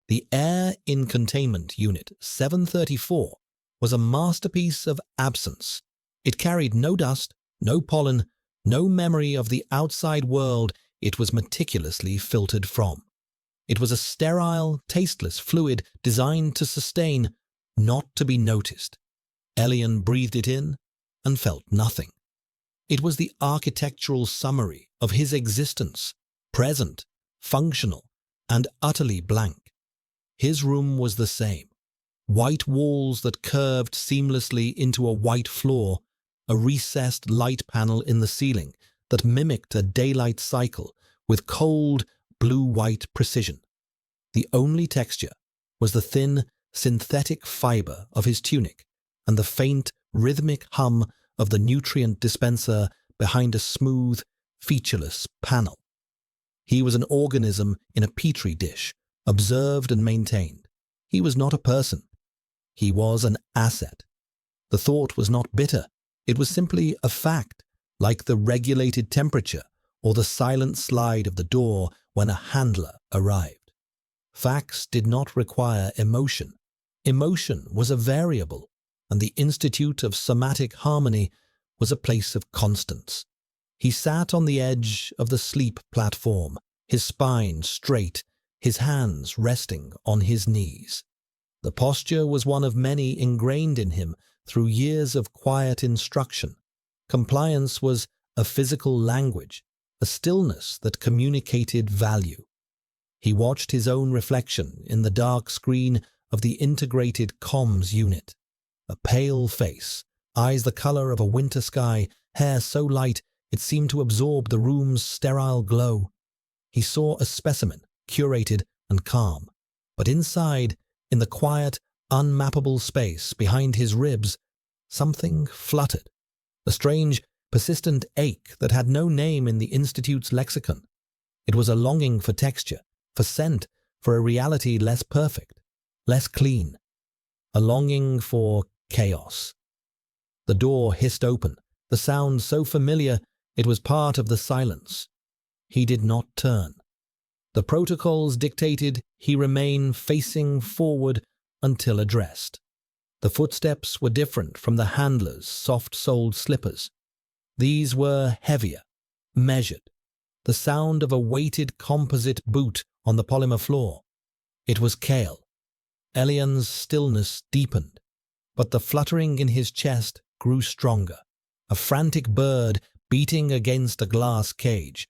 The air in containment unit 734 was a masterpiece of absence. It carried no dust, no pollen, no memory of the outside world it was meticulously filtered from. It was a sterile, tasteless fluid designed to sustain, not to be noticed. Elian breathed it in and felt nothing. It was the architectural summary of his existence, present, functional, and utterly blank. His room was the same. White walls that curved seamlessly into a white floor, a recessed light panel in the ceiling that mimicked a daylight cycle with cold, blue-white precision. The only texture was the thin, synthetic fiber of his tunic and the faint, rhythmic hum of the nutrient dispenser behind a smooth, featureless panel. He was an organism in a petri dish, observed and maintained. He was not a person. He was an asset. The thought was not bitter. It was simply a fact, like the regulated temperature or the silent slide of the door when a handler arrived. Facts did not require emotion. Emotion was a variable, and the Institute of Somatic Harmony was a place of constants. He sat on the edge of the sleep platform, his spine straight, his hands resting on his knees. The posture was one of many ingrained in him through years of quiet instruction. Compliance was a physical language, a stillness that communicated value. He watched his own reflection in the dark screen of the integrated comms unit. A pale face, eyes the color of a winter sky, hair so light it seemed to absorb the room's sterile glow. He saw a specimen, curated and calm, but inside, in the quiet, unmappable space behind his ribs, something fluttered. A strange, persistent ache that had no name in the Institute's lexicon. It was a longing for texture, for scent, for a reality less perfect, less clean. A longing for chaos. The door hissed open, the sound so familiar it was part of the silence. He did not turn. The protocols dictated he remain facing forward until addressed. The footsteps were different from the handler's soft-soled slippers. These were heavier, measured, the sound of a weighted composite boot on the polymer floor. It was Kale. Elian's stillness deepened, but the fluttering in his chest grew stronger, a frantic bird beating against a glass cage.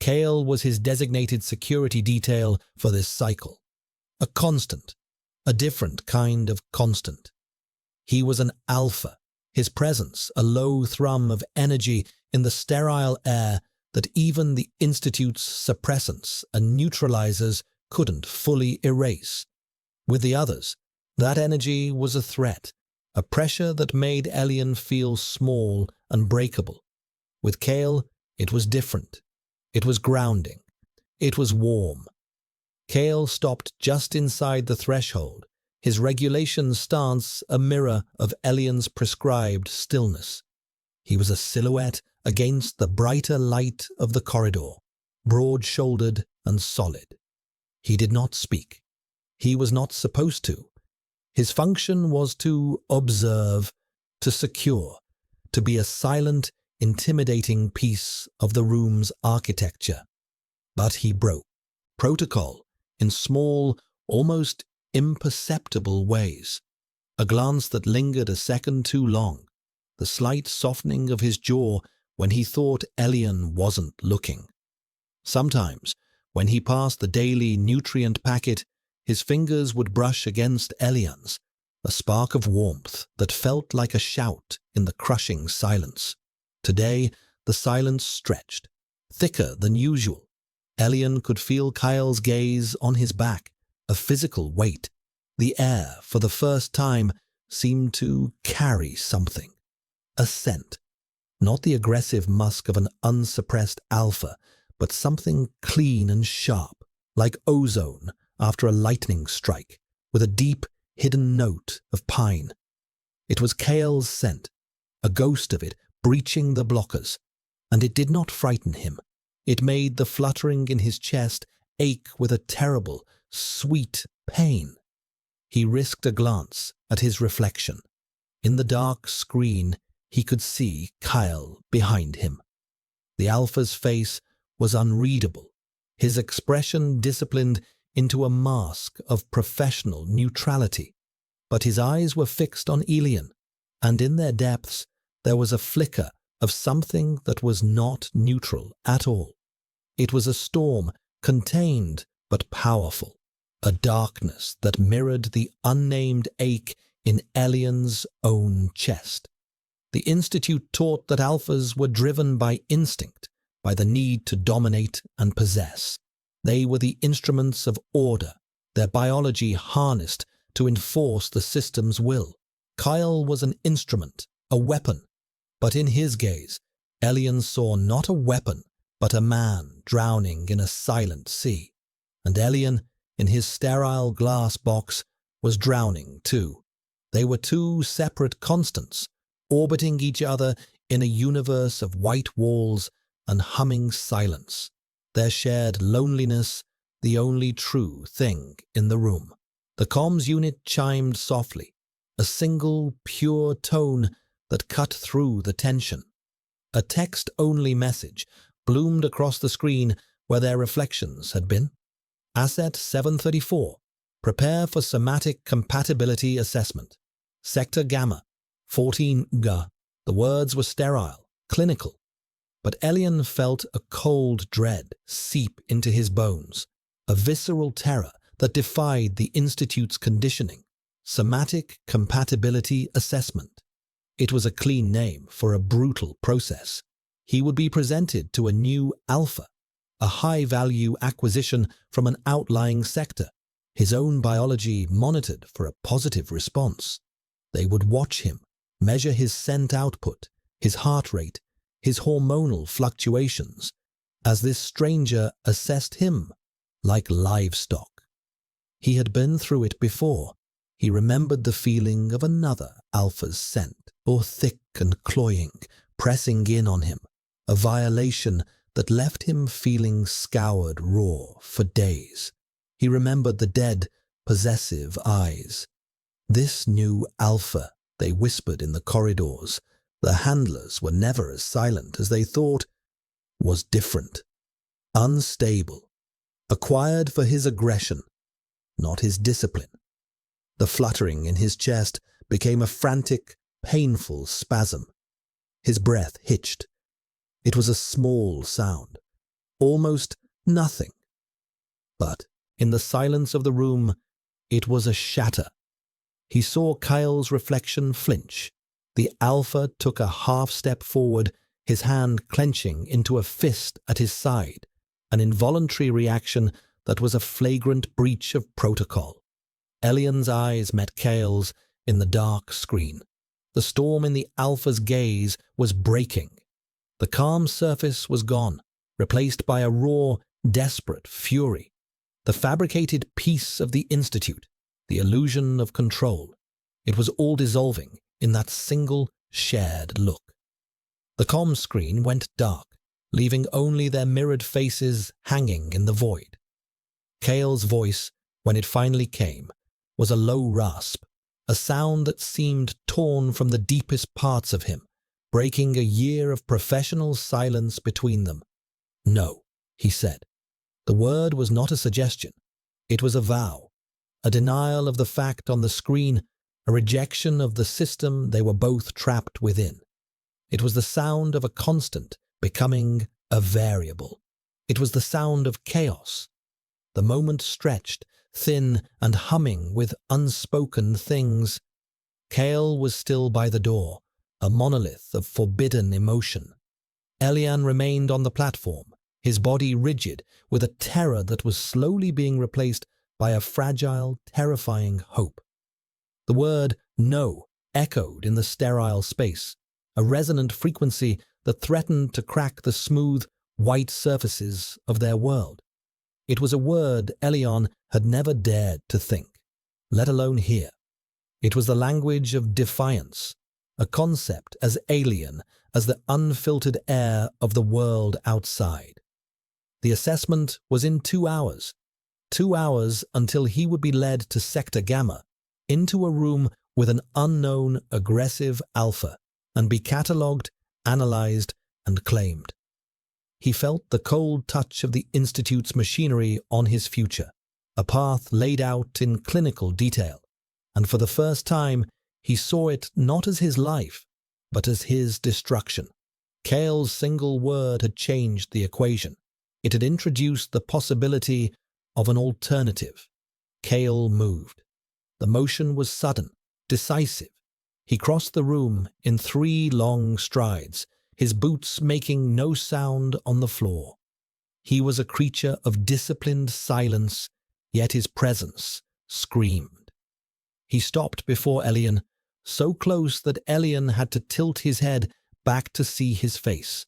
Kale was his designated security detail for this cycle. A constant, a different kind of constant. He was an alpha, his presence a low thrum of energy in the sterile air that even the Institute's suppressants and neutralizers couldn't fully erase. With the others, that energy was a threat, a pressure that made Elian feel small and breakable. With Kale, it was different. It was grounding. It was warm. Kale stopped just inside the threshold, his regulation stance a mirror of Elian's prescribed stillness. He was a silhouette against the brighter light of the corridor, broad-shouldered and solid. He did not speak. He was not supposed to. His function was to observe, to secure, to be a silent, intimidating piece of the room's architecture. But he broke protocol in small, almost imperceptible ways. A glance that lingered a second too long, the slight softening of his jaw when he thought Elian wasn't looking. Sometimes, when he passed the daily nutrient packet, his fingers would brush against Elian's, a spark of warmth that felt like a shout in the crushing silence. Today, the silence stretched, thicker than usual. Elian could feel Kyle's gaze on his back, a physical weight. The air, for the first time, seemed to carry something. A scent. Not the aggressive musk of an unsuppressed alpha, but something clean and sharp, like ozone after a lightning strike, with a deep, hidden note of pine. It was Kale's scent, a ghost of it breaching the blockers, and it did not frighten him. It made the fluttering in his chest ache with a terrible, sweet pain. He risked a glance at his reflection. In the dark screen, he could see Kyle behind him. The Alpha's face was unreadable, his expression disciplined into a mask of professional neutrality. But his eyes were fixed on Elian, and in their depths there was a flicker of something that was not neutral at all. It was a storm, contained but powerful, a darkness that mirrored the unnamed ache in Elian's own chest. The Institute taught that alphas were driven by instinct, by the need to dominate and possess. They were the instruments of order, their biology harnessed to enforce the system's will. Kyle was an instrument, a weapon, but in his gaze, Elian saw not a weapon, but a man drowning in a silent sea. And Elian, in his sterile glass box, was drowning too. They were two separate constants, orbiting each other in a universe of white walls and humming silence, their shared loneliness the only true thing in the room. The comms unit chimed softly, a single, pure tone that cut through the tension. A text-only message bloomed across the screen where their reflections had been. Asset 734. Prepare for somatic compatibility assessment. Sector Gamma, 14 Ga. The words were sterile, clinical. But Elian felt a cold dread seep into his bones, a visceral terror that defied the Institute's conditioning. Somatic compatibility assessment. It was a clean name for a brutal process. He would be presented to a new alpha, a high-value acquisition from an outlying sector, his own biology monitored for a positive response. They would watch him, measure his scent output, his heart rate, his hormonal fluctuations, as this stranger assessed him like livestock. He had been through it before. He remembered the feeling of another alpha's scent, or thick and cloying, pressing in on him, a violation that left him feeling scoured raw for days. He remembered the dead, possessive eyes. This new alpha, they whispered in the corridors, the handlers were never as silent as they thought, was different, unstable, acquired for his aggression, not his discipline. The fluttering in his chest became a frantic, painful spasm. His breath hitched. It was a small sound, almost nothing. But in the silence of the room, it was a shatter. He saw Kyle's reflection flinch. The alpha took a half-step forward, his hand clenching into a fist at his side, an involuntary reaction that was a flagrant breach of protocol. Elian's eyes met Kyle's in the dark screen. The storm in the alpha's gaze was breaking. The calm surface was gone, replaced by a raw, desperate fury. The fabricated peace of the Institute, the illusion of control. It was all dissolving in that single, shared look. The comm screen went dark, leaving only their mirrored faces hanging in the void. Kyle's voice, when it finally came, was a low rasp, a sound that seemed torn from the deepest parts of him, breaking a year of professional silence between them. "No," he said. The word was not a suggestion. It was a vow, a denial of the fact on the screen, a rejection of the system they were both trapped within. It was the sound of a constant becoming a variable. It was the sound of chaos. The moment stretched, thin and humming with unspoken things. Kale was still by the door, a monolith of forbidden emotion. Elian remained on the platform, his body rigid with a terror that was slowly being replaced by a fragile, terrifying hope. The word "no" echoed in the sterile space, a resonant frequency that threatened to crack the smooth, white surfaces of their world. It was a word Elian had never dared to think, let alone hear. It was the language of defiance, a concept as alien as the unfiltered air of the world outside. The assessment was in 2 hours. 2 hours until he would be led to Sector Gamma, into a room with an unknown aggressive alpha, and be catalogued, analyzed, and claimed. He felt the cold touch of the Institute's machinery on his future, a path laid out in clinical detail, and for the first time he saw it not as his life, but as his destruction. Kale's single word had changed the equation. It had introduced the possibility of an alternative. Kale moved. The motion was sudden, decisive. He crossed the room in 3 long strides, his boots making no sound on the floor. He was a creature of disciplined silence, yet his presence screamed. He stopped before Elian, so close that Elian had to tilt his head back to see his face.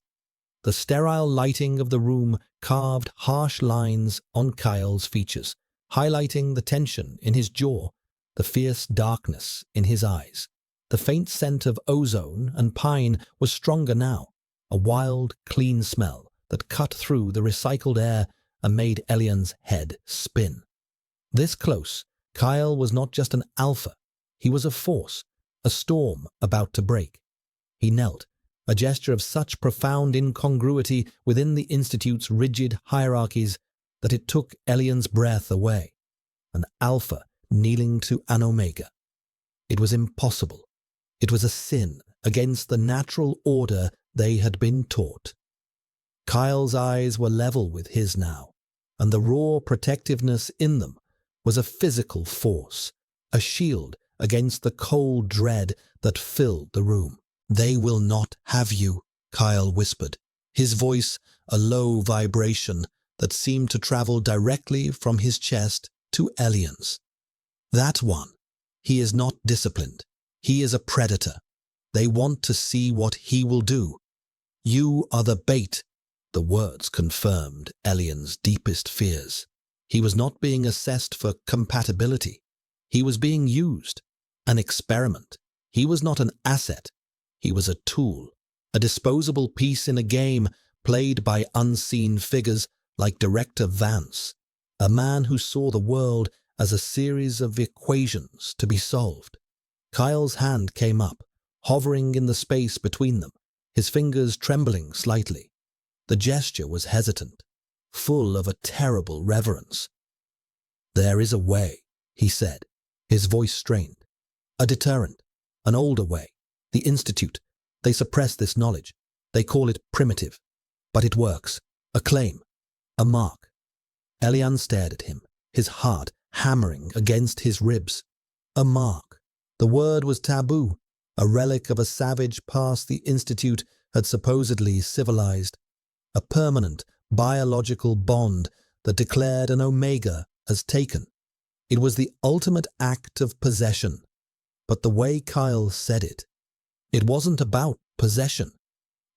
The sterile lighting of the room carved harsh lines on Kyle's features, highlighting the tension in his jaw, the fierce darkness in his eyes. The faint scent of ozone and pine was stronger now, a wild, clean smell that cut through the recycled air and made Elian's head spin. This close, Kyle was not just an alpha, he was a force, a storm about to break. He knelt, a gesture of such profound incongruity within the Institute's rigid hierarchies that it took Elian's breath away. An alpha kneeling to an omega. It was impossible. It was a sin against the natural order they had been taught. Kyle's eyes were level with his now, and the raw protectiveness in them was a physical force, a shield against the cold dread that filled the room. "They will not have you," Kyle whispered, his voice a low vibration that seemed to travel directly from his chest to Elian's. "That one, he is not disciplined. He is a predator. They want to see what he will do. You are the bait." The words confirmed Elian's deepest fears. He was not being assessed for compatibility. He was being used, an experiment. He was not an asset. He was a tool, a disposable piece in a game played by unseen figures like Director Vance, a man who saw the world as a series of equations to be solved. Kyle's hand came up, hovering in the space between them, his fingers trembling slightly. The gesture was hesitant, full of a terrible reverence. "There is a way," he said, his voice strained. "A deterrent, an older way. The Institute, they suppress this knowledge. They call it primitive. But it works. A claim. A mark." Elian stared at him, his heart hammering against his ribs. A mark. The word was taboo, a relic of a savage past the Institute had supposedly civilized. A permanent, biological bond that declared an omega as taken. It was the ultimate act of possession. But the way Kyle said it, it wasn't about possession.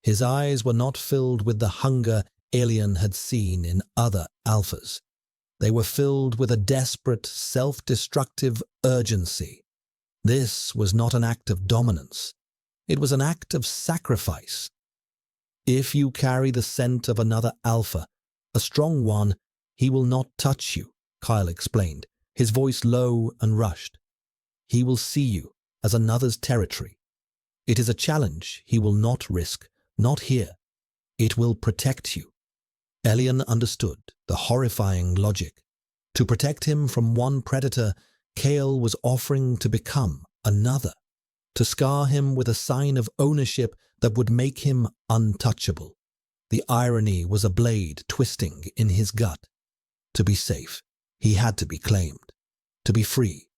His eyes were not filled with the hunger Elian had seen in other alphas. They were filled with a desperate, self-destructive urgency. This was not an act of dominance. It was an act of sacrifice. "If you carry the scent of another alpha, a strong one, he will not touch you," Kyle explained, his voice low and rushed. "He will see you as another's territory. It is a challenge he will not risk, not here. It will protect you." Elian understood the horrifying logic. To protect him from one predator, Kale was offering to become another, to scar him with a sign of ownership that would make him untouchable. The irony was a blade twisting in his gut. To be safe, he had to be claimed. To be free,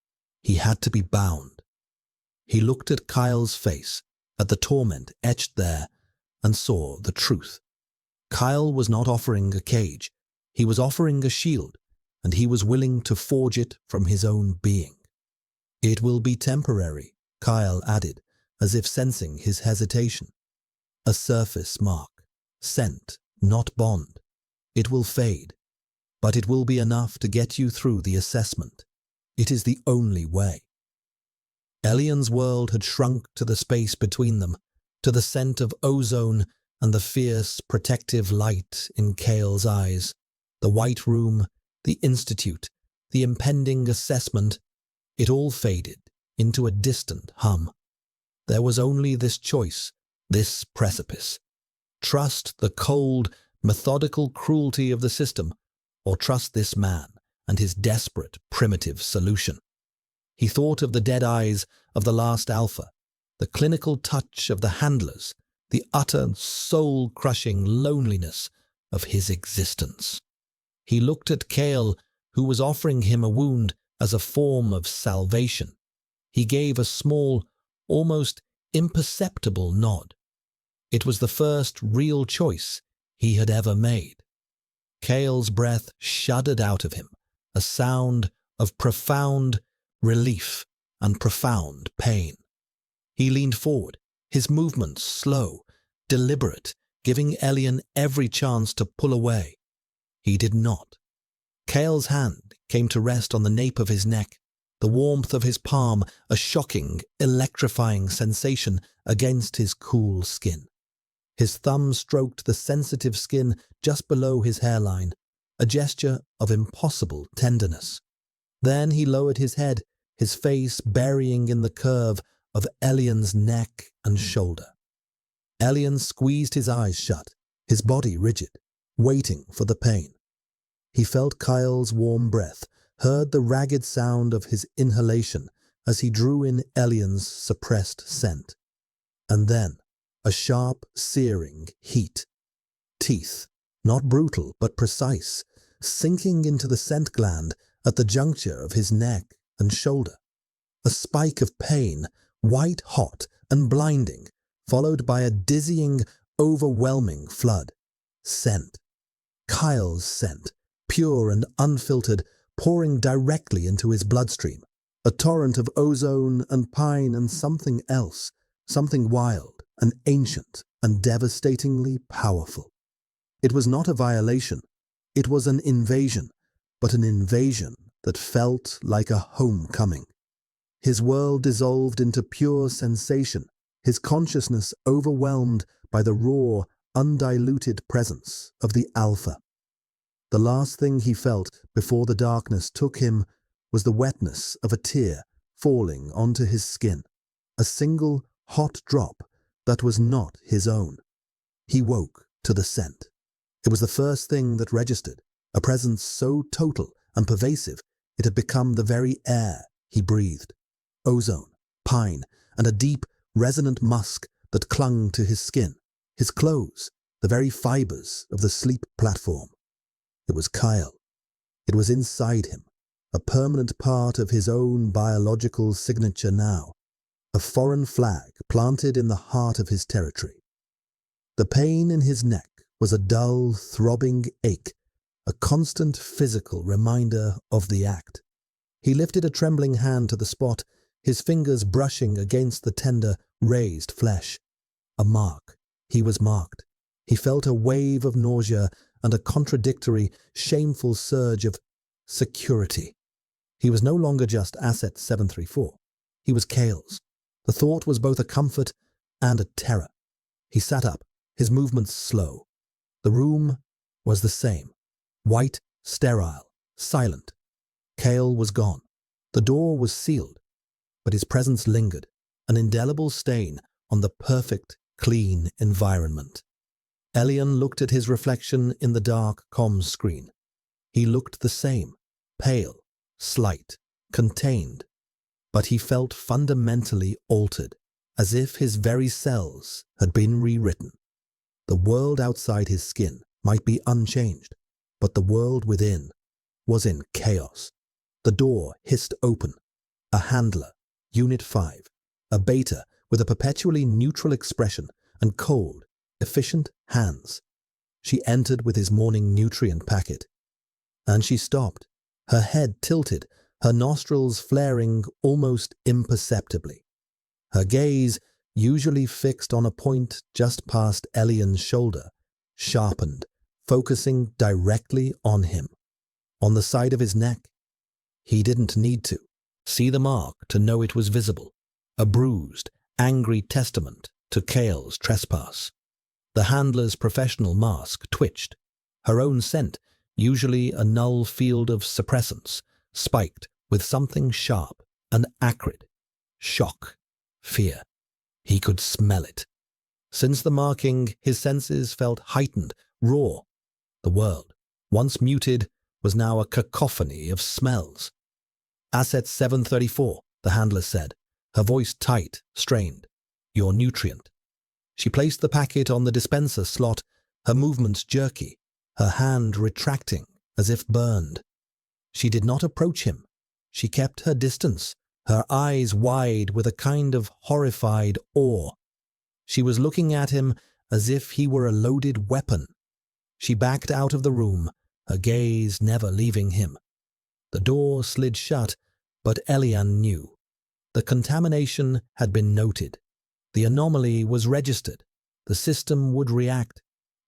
he had to be bound. He looked at Kyle's face, at the torment etched there, and saw the truth. Kyle was not offering a cage. He was offering a shield, and he was willing to forge it from his own being. "It will be temporary," Kyle added, as if sensing his hesitation. "A surface mark, scent, not bond. It will fade, but it will be enough to get you through the assessment. It is the only way." Elian's world had shrunk to the space between them, to the scent of ozone and the fierce, protective light in Kale's eyes. The white room, the institute, the impending assessment, it all faded into a distant hum. There was only this choice, this precipice. Trust the cold, methodical cruelty of the system, or trust this man and his desperate, primitive solution. He thought of the dead eyes of the last alpha, the clinical touch of the handlers, the utter, soul-crushing loneliness of his existence. He looked at Kale, who was offering him a wound as a form of salvation. He gave a small, almost imperceptible nod. It was the first real choice he had ever made. Kale's breath shuddered out of him, a sound of profound relief and profound pain. He leaned forward, his movements slow, deliberate, giving Elian every chance to pull away. He did not. Kale's hand came to rest on the nape of his neck, the warmth of his palm a shocking, electrifying sensation against his cool skin. His thumb stroked the sensitive skin just below his hairline, a gesture of impossible tenderness. Then he lowered his head, his face burying in the curve of Elian's neck and shoulder. Elian squeezed his eyes shut, his body rigid, waiting for the pain. He felt Kyle's warm breath, heard the ragged sound of his inhalation as he drew in Elian's suppressed scent. And then, a sharp, searing heat. Teeth, not brutal but precise, sinking into the scent gland at the juncture of his neck and shoulder. A spike of pain, white hot and blinding, followed by a dizzying, overwhelming flood. Scent. Kyle's scent, pure and unfiltered, pouring directly into his bloodstream. A torrent of ozone and pine and something else, something wild and ancient and devastatingly powerful. It was not a violation. It was an invasion, but an invasion that felt like a homecoming. His world dissolved into pure sensation, his consciousness overwhelmed by the raw, undiluted presence of the Alpha. The last thing he felt before the darkness took him was the wetness of a tear falling onto his skin, a single hot drop that was not his own. He woke to the scent. It was the first thing that registered, a presence so total and pervasive it had become the very air he breathed. Ozone, pine, and a deep, resonant musk that clung to his skin, his clothes, the very fibers of the sleep platform. It was Kyle. It was inside him, a permanent part of his own biological signature now, a foreign flag planted in the heart of his territory. The pain in his neck was a dull, throbbing ache, a constant physical reminder of the act. He lifted a trembling hand to the spot, his fingers brushing against the tender, raised flesh. A mark. He was marked. He felt a wave of nausea and a contradictory, shameful surge of security. He was no longer just Asset 734. He was Kale's. The thought was both a comfort and a terror. He sat up, his movements slow. The room was the same. White, sterile, silent. Kale was gone. The door was sealed, but his presence lingered, an indelible stain on the perfect, clean environment. Elian looked at his reflection in the dark comms screen. He looked the same, pale, slight, contained, but he felt fundamentally altered, as if his very cells had been rewritten. The world outside his skin might be unchanged, but the world within was in chaos. The door hissed open. A handler, Unit 5, a beta with a perpetually neutral expression and cold, efficient hands. She entered with his morning nutrient packet. And she stopped, her head tilted, her nostrils flaring almost imperceptibly. Her gaze, usually fixed on a point just past Elian's shoulder, sharpened, focusing directly on him. On the side of his neck. He didn't need to see the mark to know it was visible, a bruised, angry testament to Kale's trespass. The handler's professional mask twitched. Her own scent, usually a null field of suppressants, spiked with something sharp and acrid. Shock. Fear. He could smell it. Since the marking, his senses felt heightened, raw. The world, once muted, was now a cacophony of smells. Asset 734, the handler said, her voice tight, strained. Your nutrient. She placed the packet on the dispenser slot, her movements jerky, her hand retracting as if burned. She did not approach him. She kept her distance, her eyes wide with a kind of horrified awe. She was looking at him as if he were a loaded weapon. She backed out of the room, her gaze never leaving him. The door slid shut, but Elian knew. The contamination had been noted. The anomaly was registered. The system would react.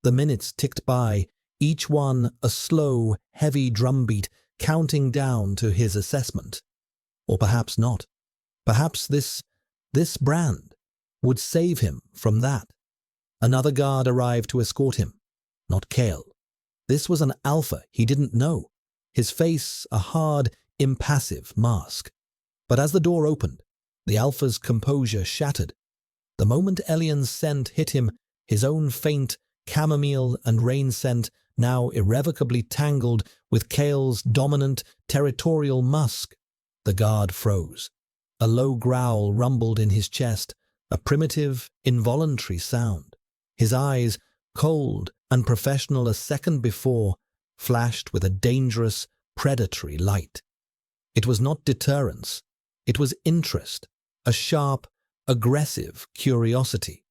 The minutes ticked by, each one a slow, heavy drumbeat counting down to his assessment. Or perhaps not. Perhaps this brand would save him from that. Another guard arrived to escort him. Not Kale. This was an alpha he didn't know. His face a hard, impassive mask. But as the door opened, the alpha's composure shattered. The moment Elian's scent hit him, his own faint chamomile and rain scent now irrevocably tangled with Kale's dominant territorial musk. The guard froze. A low growl rumbled in his chest, a primitive, involuntary sound. His eyes, cold and professional a second before, flashed with a dangerous, predatory light. It was not deterrence. It was interest, a sharp, aggressive curiosity.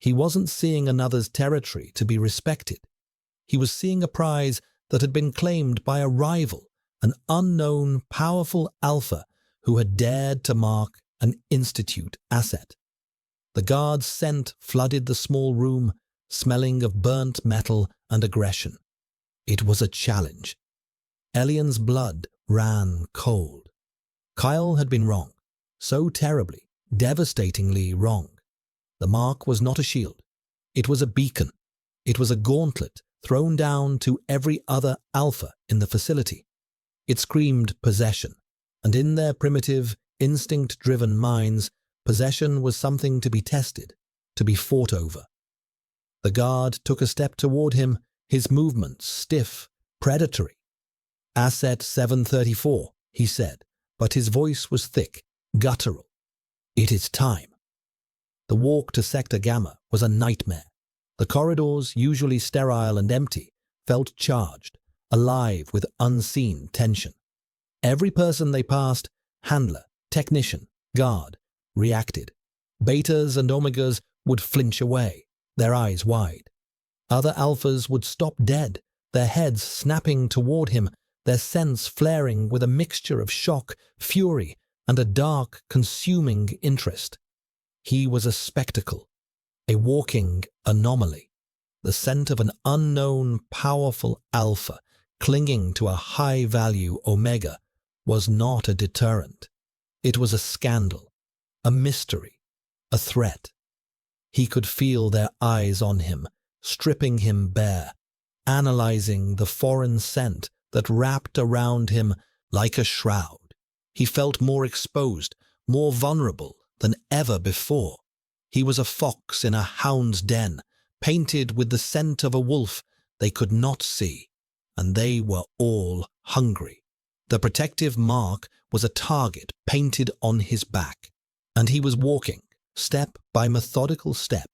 He wasn't seeing another's territory to be respected. He was seeing a prize that had been claimed by a rival, an unknown, powerful alpha who had dared to mark an institute asset. The guard's scent flooded the small room, smelling of burnt metal and aggression. It was a challenge. Elian's blood ran cold. Kyle had been wrong, so terribly, devastatingly wrong. The mark was not a shield. It was a beacon. It was a gauntlet thrown down to every other alpha in the facility. It screamed possession, and in their primitive, instinct-driven minds, possession was something to be tested, to be fought over. The guard took a step toward him, his movements stiff, predatory. Asset 734, he said, but his voice was thick, guttural. It is time. The walk to Sector Gamma was a nightmare. The corridors, usually sterile and empty, felt charged, alive with unseen tension. Every person they passed, handler, technician, guard, reacted. Betas and Omegas would flinch away, their eyes wide. Other alphas would stop dead, their heads snapping toward him, their sense flaring with a mixture of shock, fury, and a dark, consuming interest. He was a spectacle, a walking anomaly. The scent of an unknown, powerful alpha clinging to a high-value omega was not a deterrent. It was a scandal, a mystery, a threat. He could feel their eyes on him, stripping him bare, analyzing the foreign scent that wrapped around him like a shroud. He felt more exposed, more vulnerable than ever before. He was a fox in a hound's den, painted with the scent of a wolf they could not see, and they were all hungry. The protective mark was a target painted on his back, and he was walking, step by methodical step,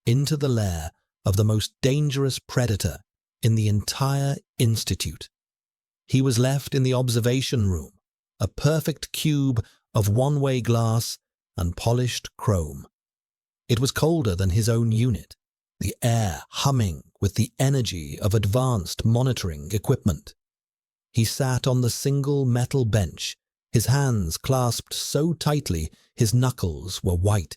into the lair of the most dangerous predator in the entire institute. He was left in the observation room, a perfect cube of one-way glass and polished chrome. It was colder than his own unit, the air humming with the energy of advanced monitoring equipment. He sat on the single metal bench, his hands clasped so tightly his knuckles were white.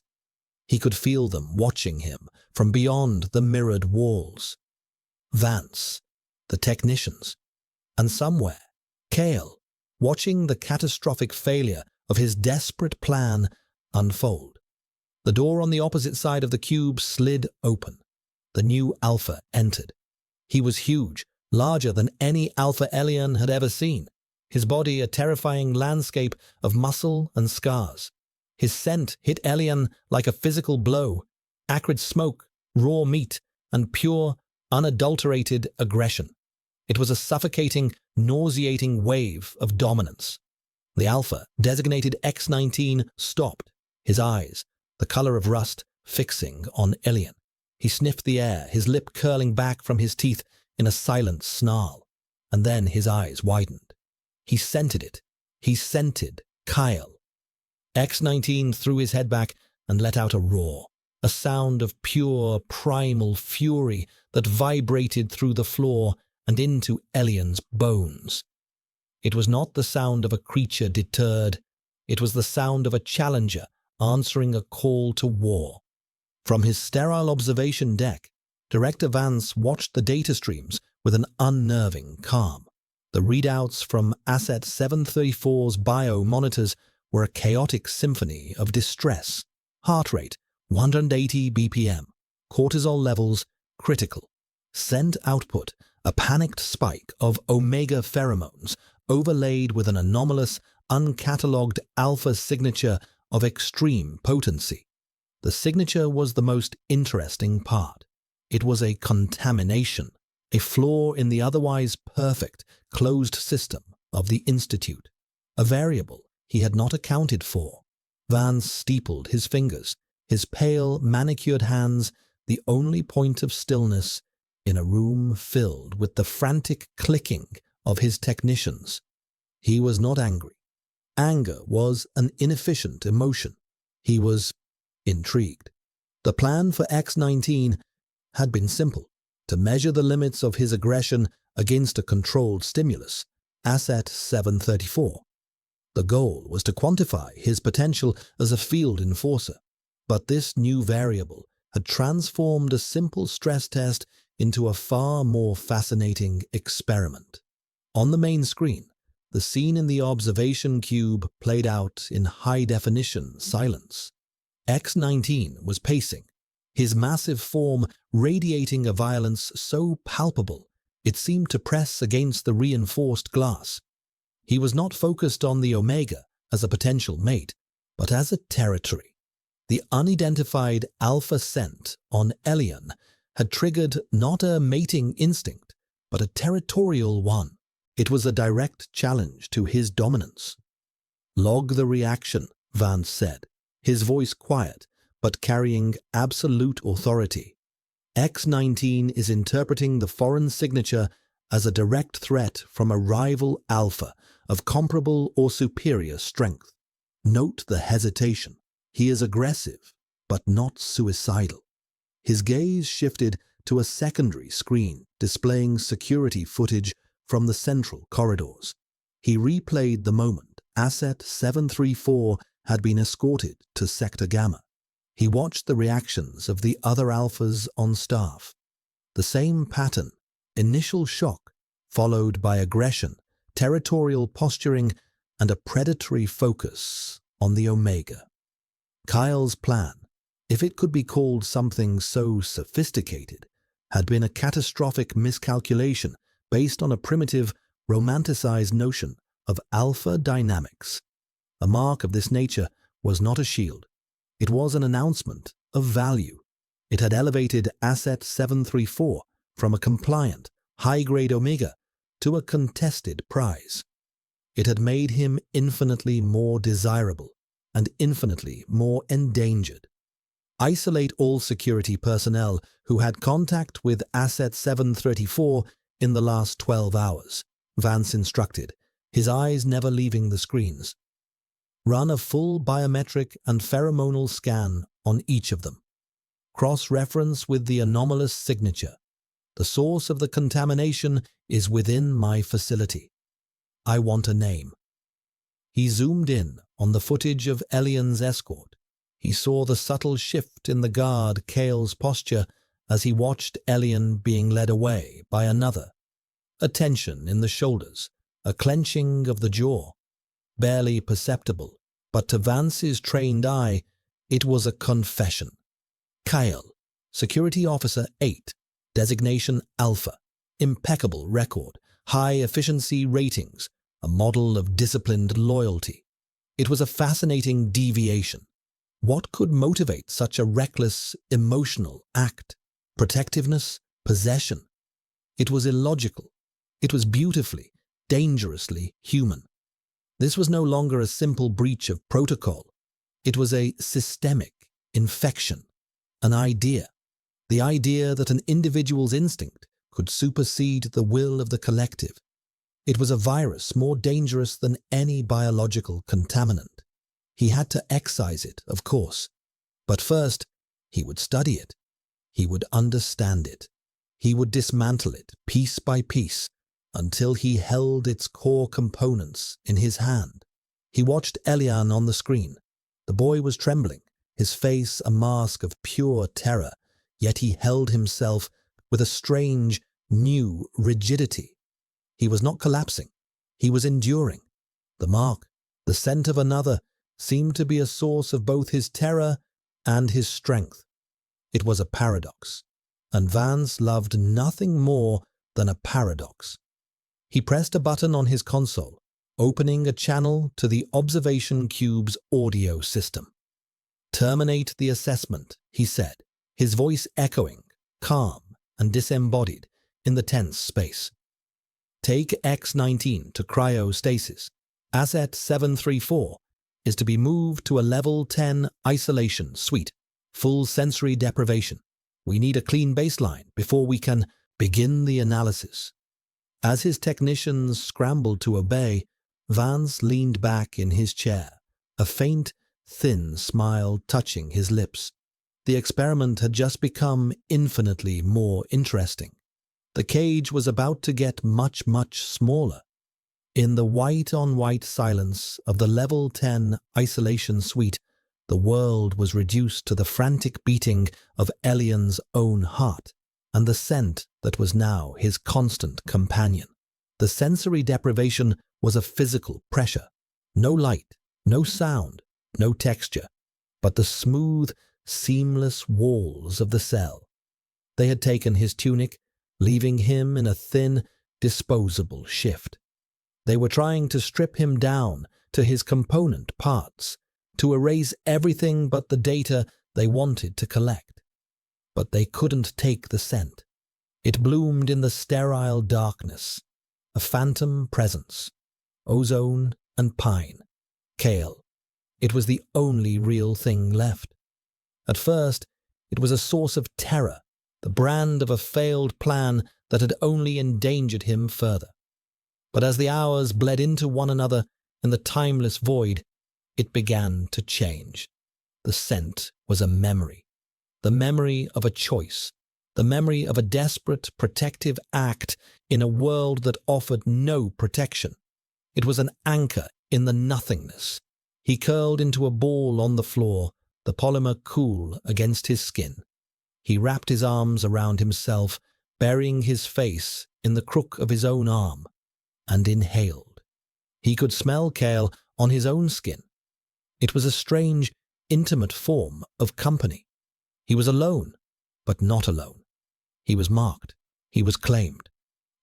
He could feel them watching him from beyond the mirrored walls. Vance, the technicians, and somewhere, Kale, watching the catastrophic failure of his desperate plan unfold. The door on the opposite side of the cube slid open. The new alpha entered. He was huge, larger than any alpha alien had ever seen, his body a terrifying landscape of muscle and scars. His scent hit Elian like a physical blow, acrid smoke, raw meat, and pure, unadulterated aggression. It was a suffocating, nauseating wave of dominance. The alpha, designated X-19, stopped, his eyes, the color of rust, fixing on Elian. He sniffed the air, his lip curling back from his teeth in a silent snarl, and then his eyes widened. He scented it. He scented Kyle. X-19 threw his head back and let out a roar, a sound of pure, primal fury that vibrated through the floor and into Elian's bones. It was not the sound of a creature deterred. It was the sound of a challenger answering a call to war. From his sterile observation deck, Director Vance watched the data streams with an unnerving calm. The readouts from Asset 734's bio-monitors were a chaotic symphony of distress. Heart rate, 180 BPM. Cortisol levels, critical. Scent output, a panicked spike of omega pheromones overlaid with an anomalous, uncatalogued alpha signature of extreme potency. The signature was the most interesting part. It was a contamination, a flaw in the otherwise perfect, closed system of the Institute, a variable he had not accounted for. Vance steepled his fingers, his pale, manicured hands the only point of stillness in a room filled with the frantic clicking of his technicians. He was not angry. Anger was an inefficient emotion. He was intrigued. The plan for X-19 had been simple: to measure the limits of his aggression against a controlled stimulus, Asset 734. The goal was to quantify his potential as a field enforcer, but this new variable had transformed a simple stress test into a far more fascinating experiment. On the main screen, the scene in the observation cube played out in high-definition silence. X-19 was pacing, his massive form radiating a violence so palpable it seemed to press against the reinforced glass. He was not focused on the Omega as a potential mate, but as a territory. The unidentified alpha scent on Elian had triggered not a mating instinct, but a territorial one. It was a direct challenge to his dominance. "Log the reaction," Vance said, his voice quiet, but carrying absolute authority. X-19 is interpreting the foreign signature as a direct threat from a rival alpha of comparable or superior strength. Note the hesitation. He is aggressive, but not suicidal. His gaze shifted to a secondary screen displaying security footage from the central corridors. He replayed the moment Asset 734 had been escorted to Sector Gamma. He watched the reactions of the other alphas on staff. The same pattern: initial shock, followed by aggression, territorial posturing, and a predatory focus on the Omega. Kyle's plan, if it could be called something so sophisticated, had been a catastrophic miscalculation based on a primitive, romanticized notion of alpha dynamics. A mark of this nature was not a shield. It was an announcement of value. It had elevated Asset 734 from a compliant, high-grade Omega to a contested prize. It had made him infinitely more desirable and infinitely more endangered. Isolate all security personnel who had contact with Asset 734 in the last 12 hours, Vance instructed, his eyes never leaving the screens. Run a full biometric and pheromonal scan on each of them. Cross-reference with the anomalous signature. The source of the contamination is within my facility. I want a name. He zoomed in on the footage of Elian's escort. He saw the subtle shift in the guard Kale's posture as he watched Elian being led away by another. A tension in the shoulders, a clenching of the jaw. Barely perceptible, but to Vance's trained eye, it was a confession. Kyle, Security Officer 8, designation Alpha, impeccable record, high-efficiency ratings, a model of disciplined loyalty. It was a fascinating deviation. What could motivate such a reckless, emotional act? Protectiveness? Possession? It was illogical. It was beautifully, dangerously human. This was no longer a simple breach of protocol. It was a systemic infection, an idea. The idea that an individual's instinct could supersede the will of the collective. It was a virus more dangerous than any biological contaminant. He had to excise it, of course. But first, he would study it. He would understand it. He would dismantle it piece by piece until he held its core components in his hand. He watched Elian on the screen. The boy was trembling, his face a mask of pure terror, yet he held himself with a strange, new rigidity. He was not collapsing. He was enduring. The mark, the scent of another, seemed to be a source of both his terror and his strength. It was a paradox, and Vance loved nothing more than a paradox. He pressed a button on his console, opening a channel to the Observation Cube's audio system. "Terminate the assessment," he said, his voice echoing, calm and disembodied, in the tense space. "Take X-19 to cryostasis. Asset 734 is to be moved to a level 10 isolation suite, full sensory deprivation. We need a clean baseline before we can begin the analysis." As his technicians scrambled to obey, Vance leaned back in his chair, a faint, thin smile touching his lips. The experiment had just become infinitely more interesting. The cage was about to get much, much smaller. In the white-on-white silence of the level 10 isolation suite, the world was reduced to the frantic beating of Elian's own heart and the scent that was now his constant companion. The sensory deprivation was a physical pressure. No light, no sound, no texture, but the smooth, seamless walls of the cell. They had taken his tunic, leaving him in a thin, disposable shift. They were trying to strip him down to his component parts, to erase everything but the data they wanted to collect. But they couldn't take the scent. It bloomed in the sterile darkness, a phantom presence. Ozone and pine, kale. It was the only real thing left. At first, it was a source of terror, the brand of a failed plan that had only endangered him further. But as the hours bled into one another in the timeless void, it began to change. The scent was a memory, the memory of a choice, the memory of a desperate protective act in a world that offered no protection. It was an anchor in the nothingness. He curled into a ball on the floor, the polymer cool against his skin. He wrapped his arms around himself, burying his face in the crook of his own arm, and inhaled. He could smell kale on his own skin. It was a strange, intimate form of company. He was alone, but not alone. He was marked. He was claimed.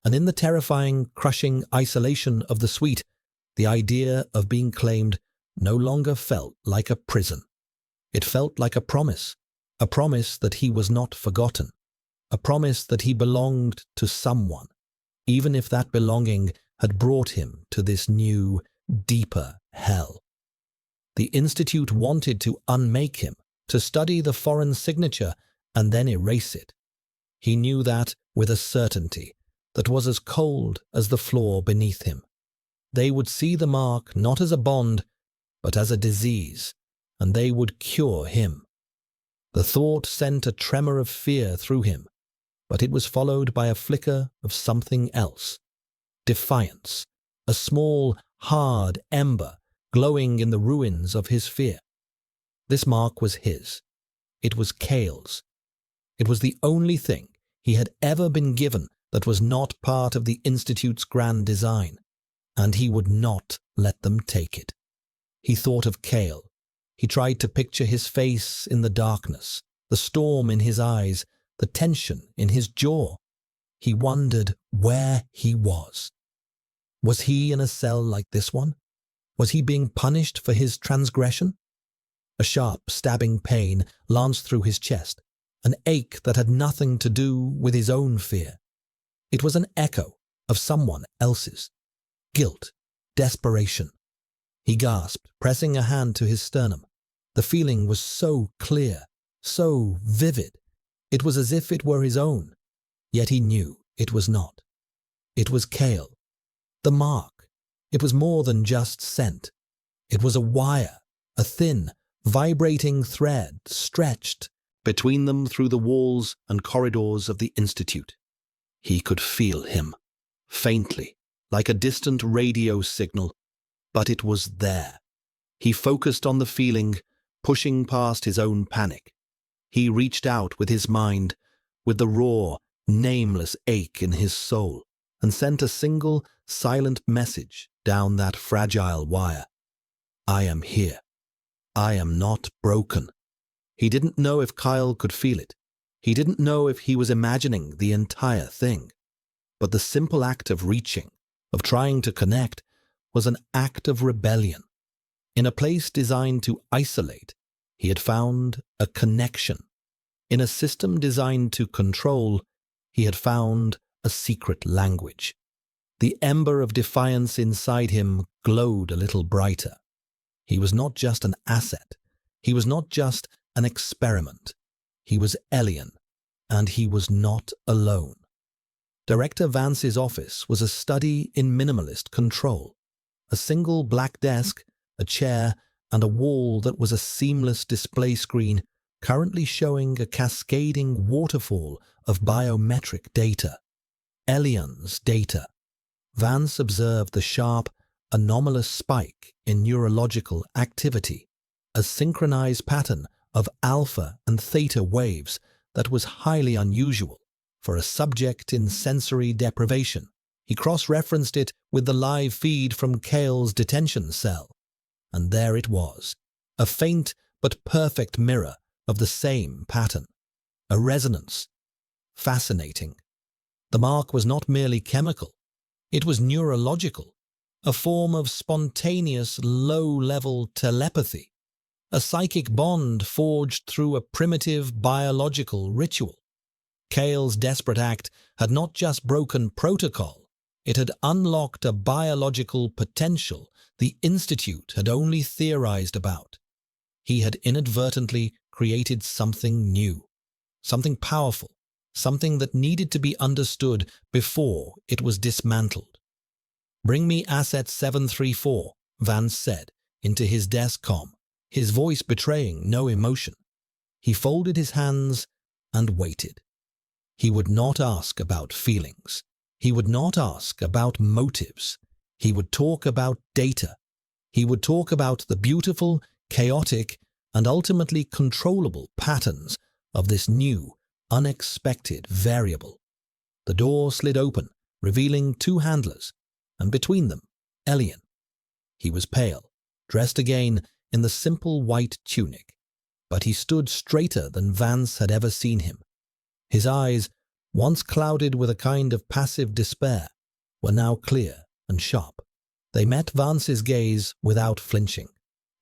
And in the terrifying, crushing isolation of the suite, the idea of being claimed no longer felt like a prison. It felt like a promise that he was not forgotten, a promise that he belonged to someone, even if that belonging had brought him to this new, deeper hell. The Institute wanted to unmake him, to study the foreign signature and then erase it. He knew that with a certainty that was as cold as the floor beneath him. They would see the mark not as a bond, but as a disease, and they would cure him. The thought sent a tremor of fear through him, but it was followed by a flicker of something else. Defiance, a small, hard ember glowing in the ruins of his fear. This mark was his. It was Kale's. It was the only thing he had ever been given that was not part of the Institute's grand design, and he would not let them take it. He thought of Kale. He tried to picture his face in the darkness, the storm in his eyes, the tension in his jaw. He wondered where he was. Was he in a cell like this one? Was he being punished for his transgression? A sharp, stabbing pain lanced through his chest, an ache that had nothing to do with his own fear. It was an echo of someone else's. Guilt, desperation. He gasped, pressing a hand to his sternum. The feeling was so clear, so vivid. It was as if it were his own, yet he knew it was not. It was Kale. The mark. It was more than just scent. It was a wire, a thin, vibrating thread stretched between them through the walls and corridors of the Institute. He could feel him, faintly, like a distant radio signal, but it was there. He focused on the feeling, pushing past his own panic. He reached out with his mind, with the raw, nameless ache in his soul, and sent a single, silent message down that fragile wire. I am here. I am not broken. He didn't know if Kyle could feel it. He didn't know if he was imagining the entire thing. But the simple act of reaching, of trying to connect, was an act of rebellion. In a place designed to isolate, he had found a connection. In a system designed to control, he had found a secret language. The ember of defiance inside him glowed a little brighter. He was not just an asset. He was not just an experiment. He was alien, and he was not alone. Director Vance's office was a study in minimalist control. A single black desk, a chair, and a wall that was a seamless display screen currently showing a cascading waterfall of biometric data. Alien's data. Vance observed the sharp, anomalous spike in neurological activity, a synchronized pattern of alpha and theta waves that was highly unusual for a subject in sensory deprivation. He cross-referenced it with the live feed from Kale's detention cell, and there it was, a faint but perfect mirror of the same pattern, a resonance. Fascinating. The mark was not merely chemical, it was neurological, a form of spontaneous low-level telepathy, a psychic bond forged through a primitive biological ritual. Kale's desperate act had not just broken protocol, it had unlocked a biological potential the Institute had only theorized about. He had inadvertently created something new, something powerful, something that needed to be understood before it was dismantled. "Bring me asset 734, Vance said, into his desk comm, his voice betraying no emotion. He folded his hands and waited. He would not ask about feelings. He would not ask about motives. He would talk about data. He would talk about the beautiful, chaotic, and ultimately controllable patterns of this new, unexpected variable. The door slid open, revealing two handlers, and between them, Elian. He was pale, dressed again in the simple white tunic, but he stood straighter than Vance had ever seen him. His eyes, once clouded with a kind of passive despair, were now clear and sharp. They met Vance's gaze without flinching.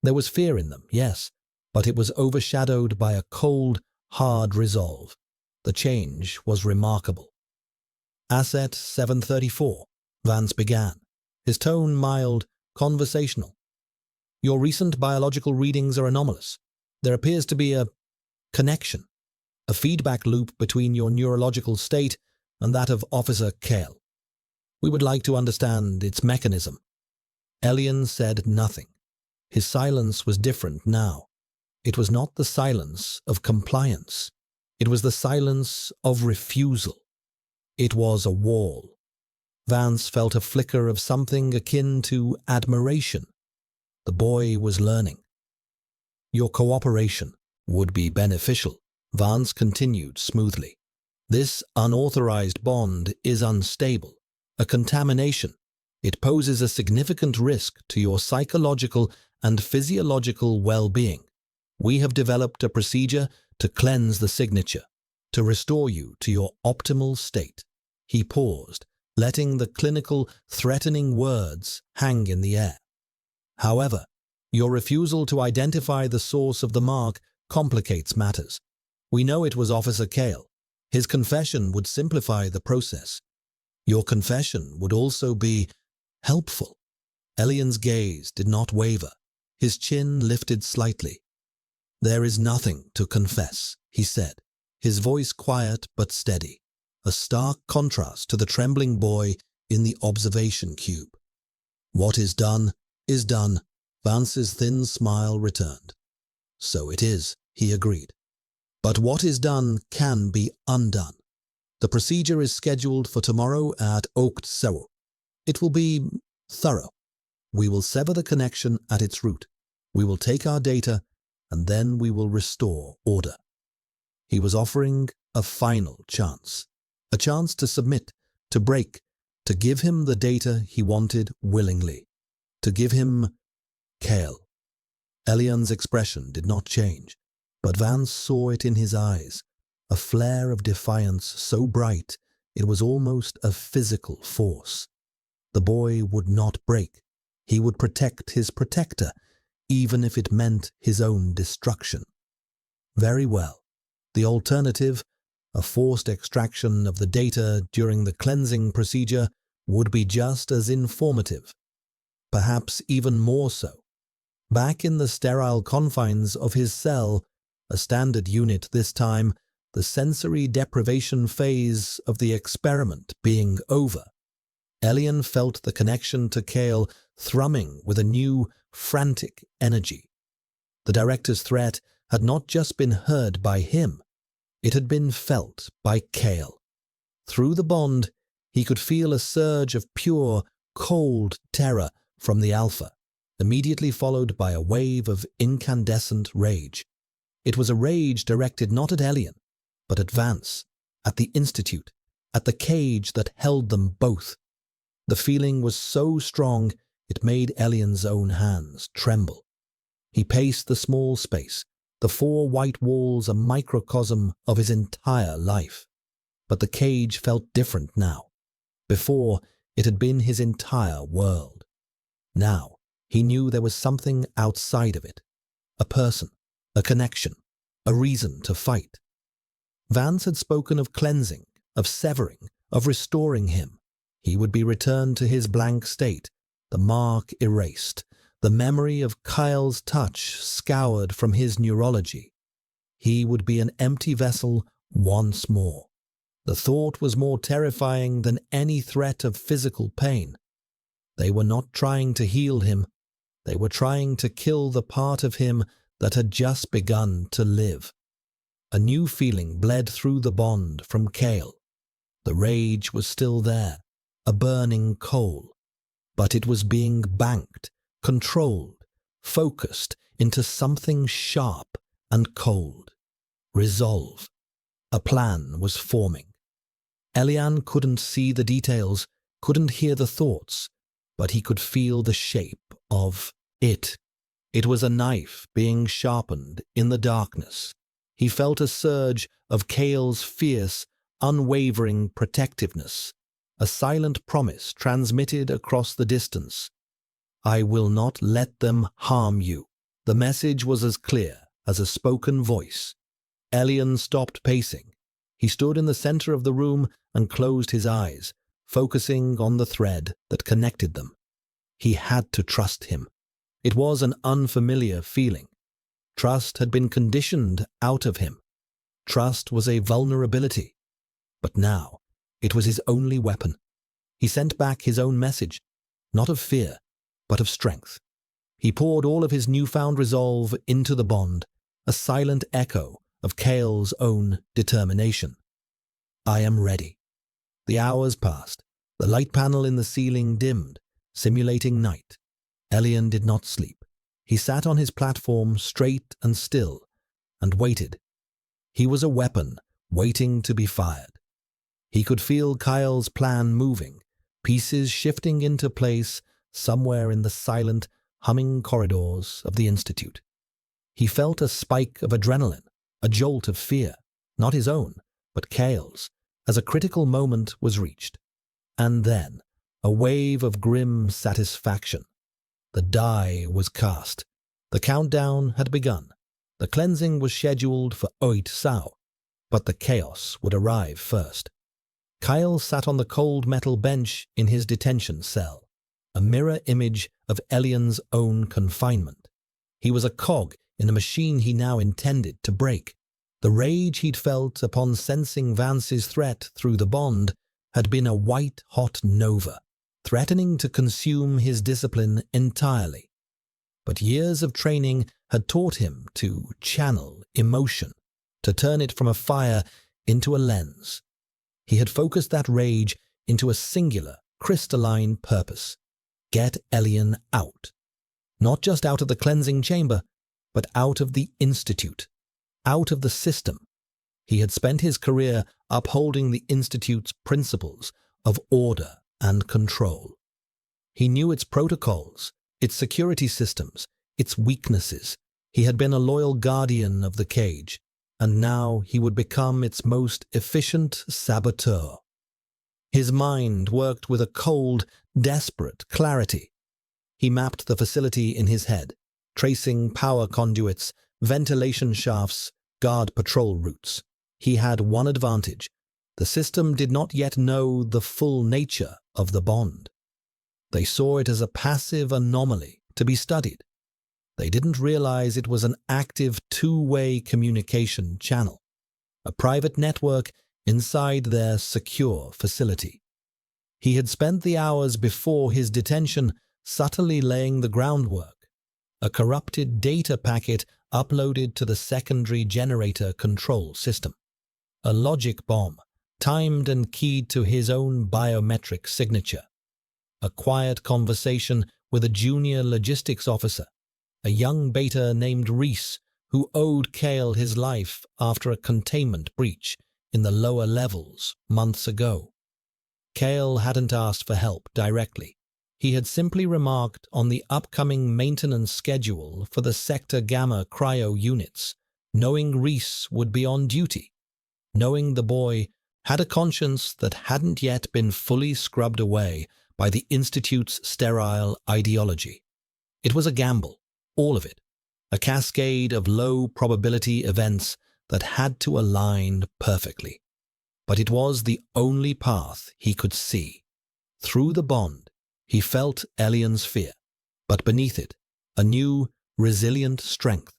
There was fear in them, yes, but it was overshadowed by a cold, hard resolve. The change was remarkable. "Asset 734, Vance began, his tone mild, conversational. "Your recent biological readings are anomalous. There appears to be a connection, a feedback loop between your neurological state and that of Officer Kale. We would like to understand its mechanism." Elian said nothing. His silence was different now. It was not the silence of compliance. It was the silence of refusal. It was a wall. Vance felt a flicker of something akin to admiration. The boy was learning. "Your cooperation would be beneficial," Vance continued smoothly. "This unauthorized bond is unstable, a contamination. It poses a significant risk to your psychological and physiological well-being. We have developed a procedure to cleanse the signature, to restore you to your optimal state." He paused, letting the clinical, threatening words hang in the air. However, your refusal to identify the source of the mark complicates matters. We know it was Officer Kale. His confession would simplify the process. Your confession would also be helpful. Elian's gaze did not waver. His chin lifted slightly. "There is nothing to confess," he said, his voice quiet but steady, a stark contrast to the trembling boy in the observation cube. "What is done is done." Vance's thin smile returned. "So it is," he agreed. "But what is done can be undone. The procedure is scheduled for tomorrow at Oakt Sewo. It will be thorough. We will sever the connection at its root. We will take our data, and then we will restore order." He was offering a final chance. A chance to submit, to break, to give him the data he wanted willingly. To give him Kale. Elian's expression did not change, but Vance saw it in his eyes, a flare of defiance so bright it was almost a physical force. The boy would not break. He would protect his protector, even if it meant his own destruction. Very well. The alternative, a forced extraction of the data during the cleansing procedure, would be just as informative. Perhaps even more so. Back in the sterile confines of his cell, a standard unit this time, the sensory deprivation phase of the experiment being over, Elian felt the connection to Kale thrumming with a new, frantic energy. The director's threat had not just been heard by him, it had been felt by Kale. Through the bond, he could feel a surge of pure, cold terror from the Alpha, immediately followed by a wave of incandescent rage. It was a rage directed not at Elian, but at Vance, at the Institute, at the cage that held them both. The feeling was so strong it made Elian's own hands tremble. He paced the small space, the four white walls a microcosm of his entire life. But the cage felt different now. Before, it had been his entire world. Now, he knew there was something outside of it. A person, a connection, a reason to fight. Vance had spoken of cleansing, of severing, of restoring him. He would be returned to his blank state, the mark erased, the memory of Kyle's touch scoured from his neurology. He would be an empty vessel once more. The thought was more terrifying than any threat of physical pain. They were not trying to heal him. They were trying to kill the part of him that had just begun to live. A new feeling bled through the bond from Kale. The rage was still there, a burning coal, but it was being banked, controlled, focused into something sharp and cold. Resolve. A plan was forming. Elian couldn't see the details, couldn't hear the thoughts, but he could feel the shape of it. It was a knife being sharpened in the darkness. He felt a surge of Kale's fierce, unwavering protectiveness, a silent promise transmitted across the distance. "I will not let them harm you." The message was as clear as a spoken voice. Elian stopped pacing. He stood in the center of the room and closed his eyes, focusing on the thread that connected them. He had to trust him. It was an unfamiliar feeling. Trust had been conditioned out of him. Trust was a vulnerability. But now, it was his only weapon. He sent back his own message, not of fear, but of strength. He poured all of his newfound resolve into the bond, a silent echo of Kale's own determination. "I am ready." The hours passed. The light panel in the ceiling dimmed, simulating night. Elian did not sleep. He sat on his platform straight and still, and waited. He was a weapon waiting to be fired. He could feel Kyle's plan moving, pieces shifting into place somewhere in the silent, humming corridors of the Institute. He felt a spike of adrenaline, a jolt of fear, not his own, but Kale's, as a critical moment was reached. And then, a wave of grim satisfaction. The die was cast. The countdown had begun. The cleansing was scheduled for Oit Sao, but the chaos would arrive first. Kyle sat on the cold metal bench in his detention cell, a mirror image of Elian's own confinement. He was a cog in a machine he now intended to break. The rage he'd felt upon sensing Vance's threat through the bond had been a white-hot nova, threatening to consume his discipline entirely. But years of training had taught him to channel emotion, to turn it from a fire into a lens. He had focused that rage into a singular, crystalline purpose: get Elian out. Not just out of the cleansing chamber, but out of the Institute, out of the system. He had spent his career upholding the Institute's principles of order and control. He knew its protocols, its security systems, its weaknesses. He had been a loyal guardian of the cage, and now he would become its most efficient saboteur. His mind worked with a cold, desperate clarity. He mapped the facility in his head, tracing power conduits, ventilation shafts, guard patrol routes. He had one advantage: the system did not yet know the full nature of the bond. They saw it as a passive anomaly to be studied. They didn't realize it was an active two-way communication channel, a private network inside their secure facility. He had spent the hours before his detention subtly laying the groundwork, a corrupted data packet uploaded to the secondary generator control system, a logic bomb timed and keyed to his own biometric signature, a quiet conversation with a junior logistics officer, a young beta named Reese who owed Kale his life after a containment breach in the lower levels months ago. Kale hadn't asked for help directly. He had simply remarked on the upcoming maintenance schedule for the Sector Gamma cryo units, knowing Reese would be on duty, knowing the boy had a conscience that hadn't yet been fully scrubbed away by the Institute's sterile ideology. It was a gamble, all of it, a cascade of low-probability events that had to align perfectly. But it was the only path he could see. Through the bond, he felt Elian's fear, but beneath it, a new, resilient strength.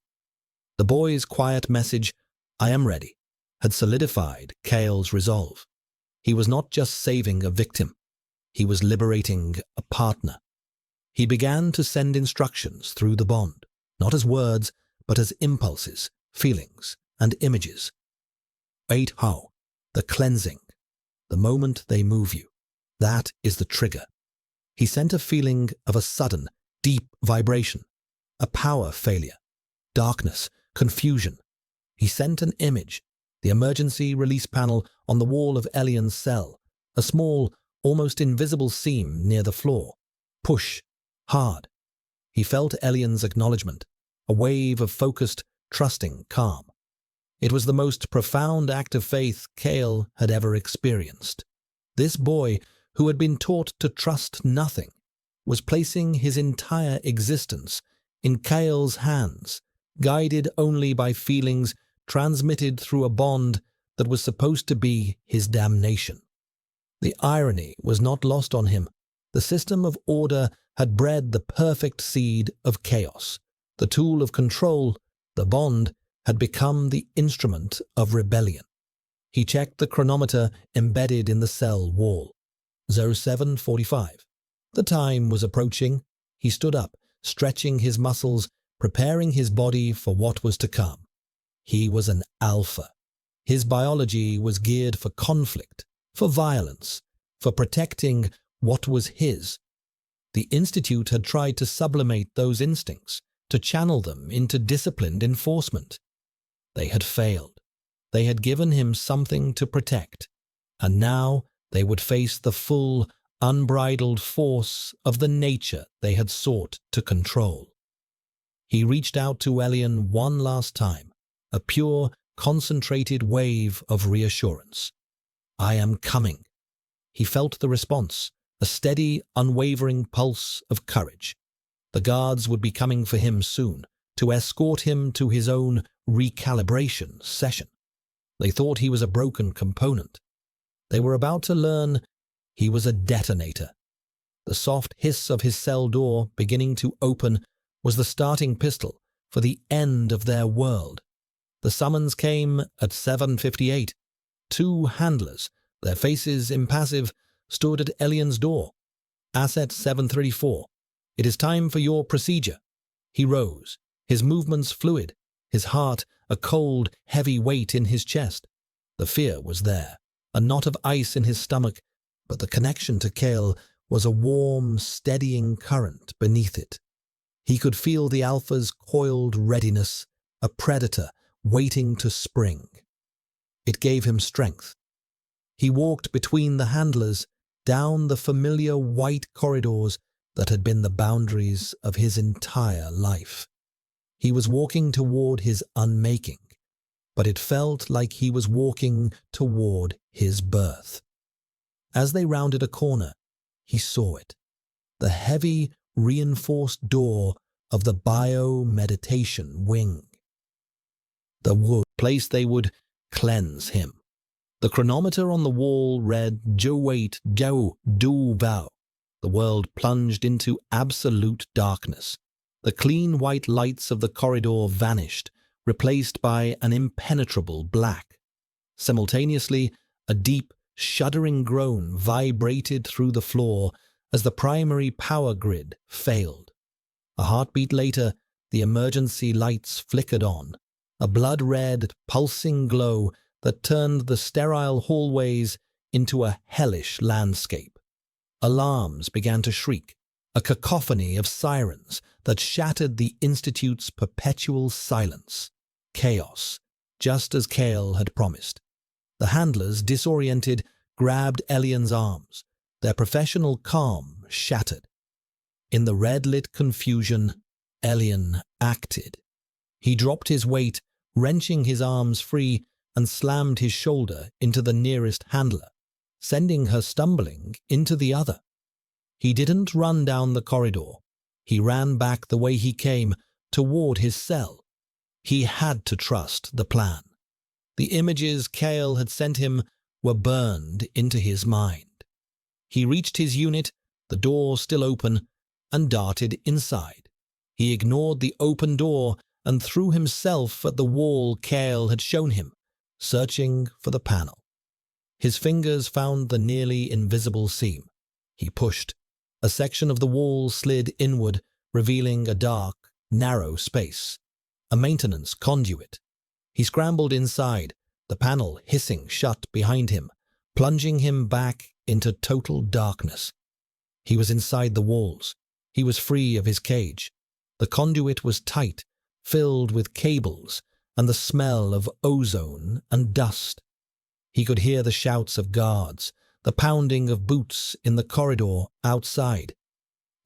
The boy's quiet message, "I am ready," had solidified Kale's resolve. He was not just saving a victim. He was liberating a partner. He began to send instructions through the bond, not as words, but as impulses, feelings, and images. Wait how, the cleansing, the moment they move you, that is the trigger. He sent a feeling of a sudden, deep vibration, a power failure, darkness, confusion. He sent an image, the emergency release panel on the wall of Elian's cell, a small, almost invisible seam near the floor. Push, hard. He felt Elian's acknowledgement, a wave of focused, trusting calm. It was the most profound act of faith Kale had ever experienced. This boy, who had been taught to trust nothing, was placing his entire existence in Kale's hands, guided only by feelings transmitted through a bond that was supposed to be his damnation. The irony was not lost on him. The system of order had bred the perfect seed of chaos. The tool of control, the bond, had become the instrument of rebellion. He checked the chronometer embedded in the cell wall. 07:45. The time was approaching. He stood up, stretching his muscles, preparing his body for what was to come. He was an alpha. His biology was geared for conflict, for violence, for protecting what was his. The Institute had tried to sublimate those instincts, to channel them into disciplined enforcement. They had failed. They had given him something to protect, and now they would face the full, unbridled force of the nature they had sought to control. He reached out to Elian one last time, a pure, concentrated wave of reassurance. I am coming. He felt the response, a steady, unwavering pulse of courage. The guards would be coming for him soon, to escort him to his own recalibration session. They thought he was a broken component. They were about to learn he was a detonator. The soft hiss of his cell door beginning to open was the starting pistol for the end of their world. The summons came at 7:58. 2 handlers, their faces impassive, stood at Elian's door. Asset 734. It is time for your procedure. He rose, his movements fluid, his heart a cold, heavy weight in his chest. The fear was there, a knot of ice in his stomach, but the connection to Kale was a warm, steadying current beneath it. He could feel the Alpha's coiled readiness, a predator waiting to spring. It gave him strength. He walked between the handlers, down the familiar white corridors that had been the boundaries of his entire life. He was walking toward his unmaking, but it felt like he was walking toward his birth. As they rounded a corner, he saw it, the heavy, reinforced door of the bio-meditation wing. The place they would cleanse him. The chronometer on the wall read "Jowait Jow Du Vow." The world plunged into absolute darkness. The clean white lights of the corridor vanished, replaced by an impenetrable black. Simultaneously, a deep, shuddering groan vibrated through the floor as the primary power grid failed. A heartbeat later, the emergency lights flickered on, a blood-red, pulsing glow that turned the sterile hallways into a hellish landscape. Alarms began to shriek, a cacophony of sirens that shattered the Institute's perpetual silence. Chaos, just as Kale had promised. The handlers, disoriented, grabbed Elian's arms, their professional calm shattered. In the red-lit confusion, Elian acted. He dropped his weight, wrenching his arms free, and slammed his shoulder into the nearest handler, sending her stumbling into the other. He didn't run down the corridor. He ran back the way he came, toward his cell. He had to trust the plan. The images Kale had sent him were burned into his mind. He reached his unit, the door still open, and darted inside. He ignored the open door and threw himself at the wall Kale had shown him, searching for the panel. His fingers found the nearly invisible seam. He pushed. A section of the wall slid inward, revealing a dark, narrow space. A maintenance conduit. He scrambled inside, the panel hissing shut behind him, plunging him back into total darkness. He was inside the walls. He was free of his cage. The conduit was tight, filled with cables and the smell of ozone and dust. He could hear the shouts of guards, the pounding of boots in the corridor outside.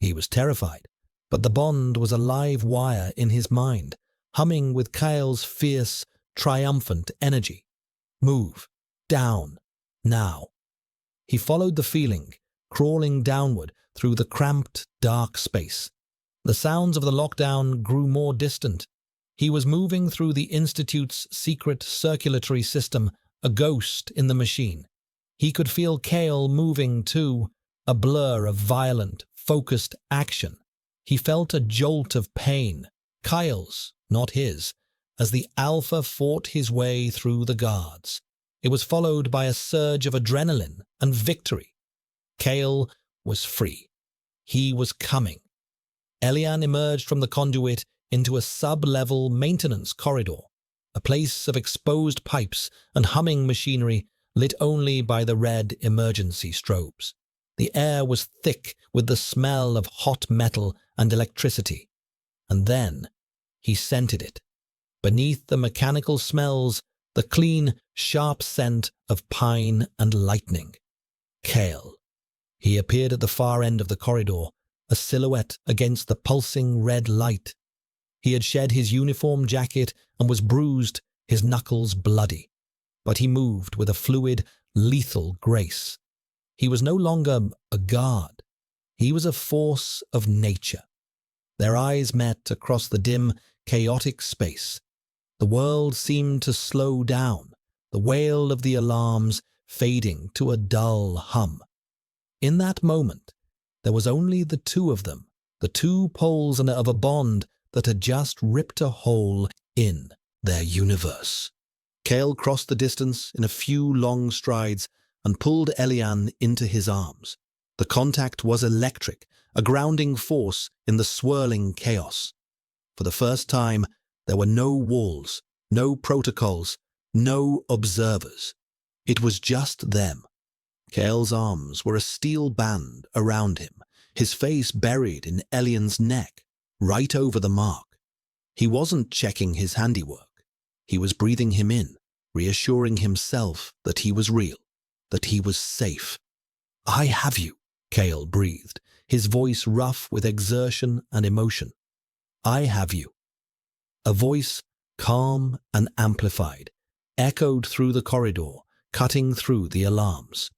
He was terrified, but the bond was a live wire in his mind, humming with Kyle's fierce, triumphant energy. Move. Down. Now. He followed the feeling, crawling downward through the cramped, dark space. The sounds of the lockdown grew more distant. He was moving through the Institute's secret circulatory system, a ghost in the machine. He could feel Kale moving too, a blur of violent, focused action. He felt a jolt of pain, Kyle's, not his, as the Alpha fought his way through the guards. It was followed by a surge of adrenaline and victory. Kale was free. He was coming. Elian emerged from the conduit into a sub-level maintenance corridor, a place of exposed pipes and humming machinery lit only by the red emergency strobes. The air was thick with the smell of hot metal and electricity. And then he scented it. Beneath the mechanical smells, the clean, sharp scent of pine and lightning. Kale. He appeared at the far end of the corridor, a silhouette against the pulsing red light. He had shed his uniform jacket and was bruised, his knuckles bloody. But he moved with a fluid, lethal grace. He was no longer a god. He was a force of nature. Their eyes met across the dim, chaotic space. The world seemed to slow down, the wail of the alarms fading to a dull hum. In that moment, there was only the two of them, the two poles of a bond that had just ripped a hole in their universe. Kale crossed the distance in a few long strides and pulled Elian into his arms. The contact was electric, a grounding force in the swirling chaos. For the first time, there were no walls, no protocols, no observers. It was just them. Kale's arms were a steel band around him, his face buried in Elian's neck, right over the mark. He wasn't checking his handiwork. He was breathing him in, reassuring himself that he was real, that he was safe. "I have you," Kale breathed, his voice rough with exertion and emotion. "I have you." A voice, calm and amplified, echoed through the corridor, cutting through the alarms.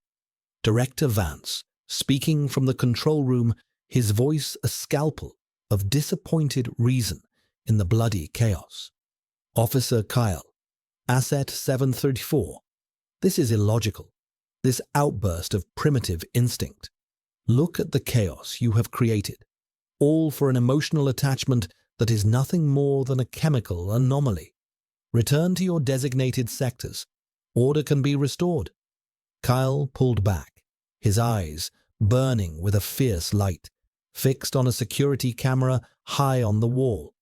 Director Vance, speaking from the control room, his voice a scalpel of disappointed reason in the bloody chaos. "Officer Kyle, Asset 734. This is illogical. This outburst of primitive instinct. Look at the chaos you have created, all for an emotional attachment that is nothing more than a chemical anomaly. Return to your designated sectors. Order can be restored." Kyle pulled back, his eyes burning with a fierce light, fixed on a security camera high on the wall.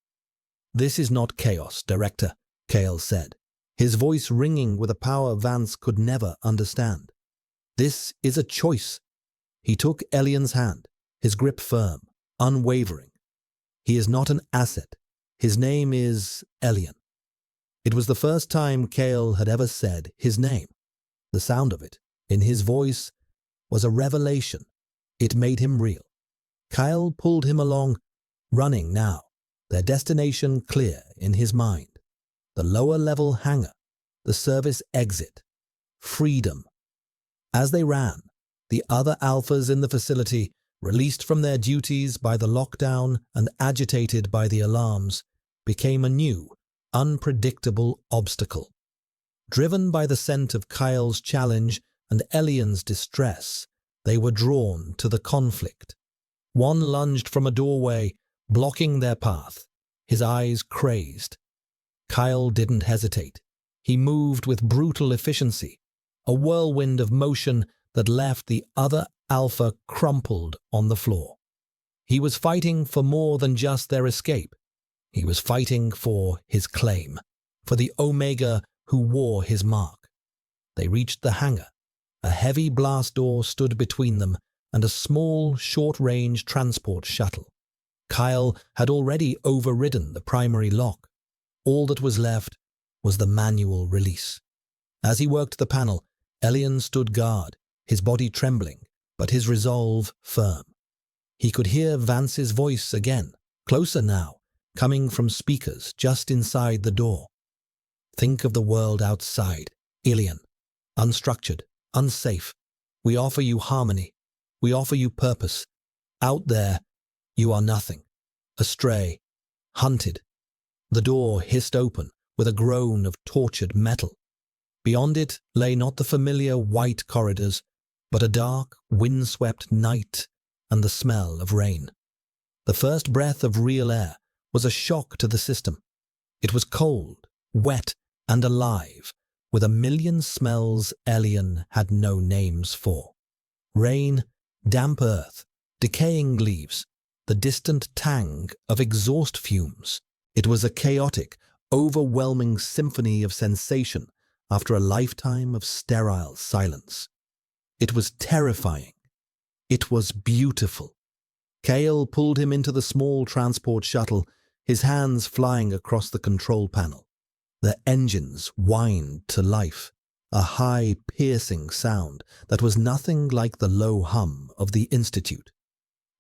"This is not chaos, Director," Kale said, his voice ringing with a power Vance could never understand. "This is a choice." He took Elian's hand, his grip firm, unwavering. "He is not an asset. His name is Elian." It was the first time Kale had ever said his name. The sound of it, in his voice, was a revelation. It made him real. Kyle pulled him along, running now, their destination clear in his mind. The lower-level hangar, the service exit, freedom. As they ran, the other alphas in the facility, released from their duties by the lockdown and agitated by the alarms, became a new, unpredictable obstacle. Driven by the scent of Kyle's challenge and Elian's distress, they were drawn to the conflict. One lunged from a doorway, blocking their path, his eyes crazed. Kyle didn't hesitate. He moved with brutal efficiency, a whirlwind of motion that left the other alpha crumpled on the floor. He was fighting for more than just their escape. He was fighting for his claim, for the Omega who wore his mark. They reached the hangar. A heavy blast door stood between them and a small, short-range transport shuttle. Kyle had already overridden the primary lock. All that was left was the manual release. As he worked the panel, Elian stood guard, his body trembling, but his resolve firm. He could hear Vance's voice again, closer now, coming from speakers just inside the door. "Think of the world outside, Elian. Unstructured, unsafe. We offer you harmony. We offer you purpose. Out there, you are nothing. Astray. Hunted." The door hissed open with a groan of tortured metal. Beyond it lay not the familiar white corridors, but a dark, windswept night and the smell of rain. The first breath of real air was a shock to the system. It was cold, wet, and alive, with a million smells Elian had no names for. Rain, damp earth, decaying leaves, the distant tang of exhaust fumes. It was a chaotic, overwhelming symphony of sensation after a lifetime of sterile silence. It was terrifying. It was beautiful. Kale pulled him into the small transport shuttle, his hands flying across the control panel. The engines whined to life, a high, piercing sound that was nothing like the low hum of the Institute.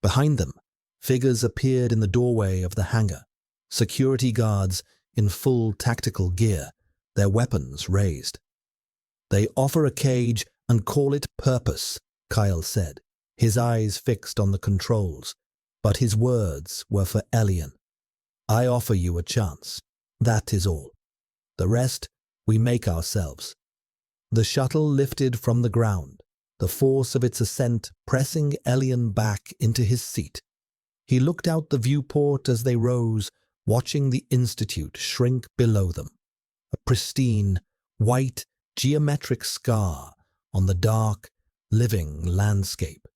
Behind them, figures appeared in the doorway of the hangar, security guards in full tactical gear, their weapons raised. "They offer a cage "And call it purpose," Kyle said, his eyes fixed on the controls, but his words were for Elian. "I offer you a chance. That is all. The rest we make ourselves." The shuttle lifted from the ground, the force of its ascent pressing Elian back into his seat. He looked out the viewport as they rose, watching the Institute shrink below them, a pristine, white, geometric scar on the dark, living landscape.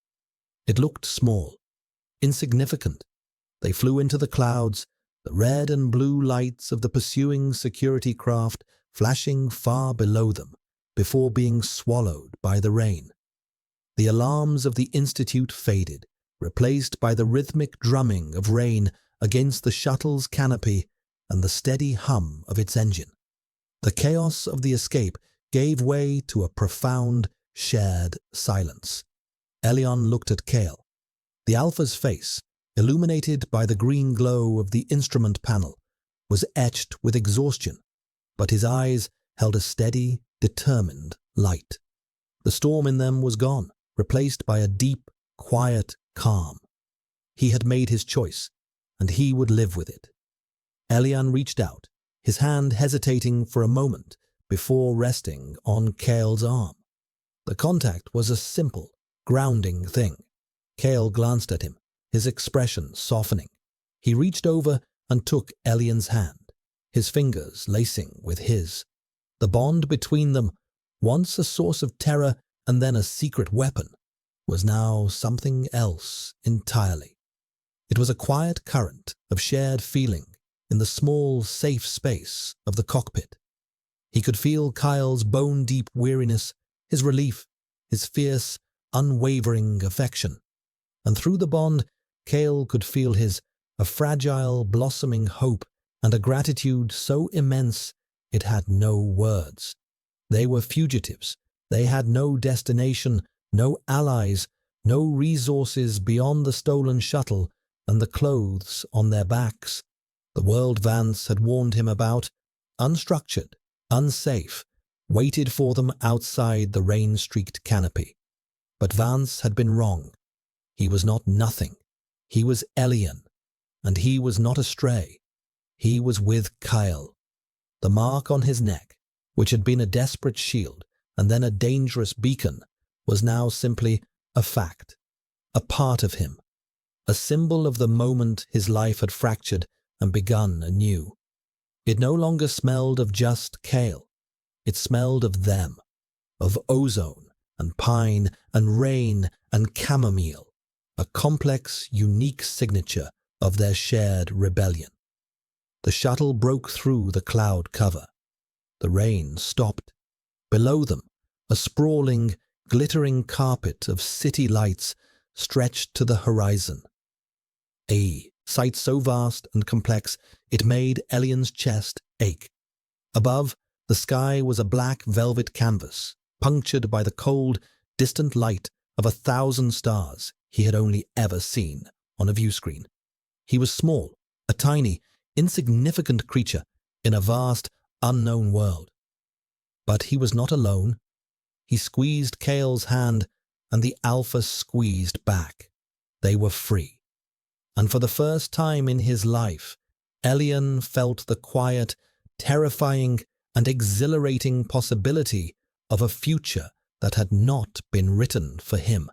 It looked small, insignificant. They flew into the clouds, the red and blue lights of the pursuing security craft flashing far below them before being swallowed by the rain. The alarms of the Institute faded, replaced by the rhythmic drumming of rain against the shuttle's canopy and the steady hum of its engine. The chaos of the escape gave way to a profound, shared silence. Elian looked at Kale. The Alpha's face, illuminated by the green glow of the instrument panel, was etched with exhaustion, but his eyes held a steady, determined light. The storm in them was gone, replaced by a deep, quiet calm. He had made his choice, and he would live with it. Elian reached out, his hand hesitating for a moment before resting on Kale's arm. The contact was a simple, grounding thing. Kale glanced at him, his expression softening. He reached over and took Elian's hand, his fingers lacing with his. The bond between them, once a source of terror and then a secret weapon, was now something else entirely. It was a quiet current of shared feeling in the small, safe space of the cockpit. He could feel Kyle's bone-deep weariness, his relief, his fierce, unwavering affection. And through the bond, Kale could feel a fragile, blossoming hope and a gratitude so immense it had no words. They were fugitives. They had no destination, no allies, no resources beyond the stolen shuttle and the clothes on their backs. The world Vance had warned him about, unstructured, unsafe, waited for them outside the rain-streaked canopy. But Vance had been wrong. He was not nothing. He was Elian, and he was not astray. He was with Kyle. The mark on his neck, which had been a desperate shield and then a dangerous beacon, was now simply a fact, a part of him, a symbol of the moment his life had fractured and begun anew. It no longer smelled of just Kale. It smelled of them, of ozone and pine and rain and chamomile, a complex, unique signature of their shared rebellion. The shuttle broke through the cloud cover. The rain stopped. Below them, a sprawling, glittering carpet of city lights stretched to the horizon. A sight so vast and complex it made Elian's chest ache. Above, the sky was a black velvet canvas, punctured by the cold, distant light of 1,000 stars he had only ever seen on a viewscreen. He was small, a tiny, insignificant creature in a vast, unknown world. But he was not alone. He squeezed Kale's hand, and the Alpha squeezed back. They were free. And for the first time in his life, Elian felt the quiet, terrifying, and exhilarating possibility of a future that had not been written for him.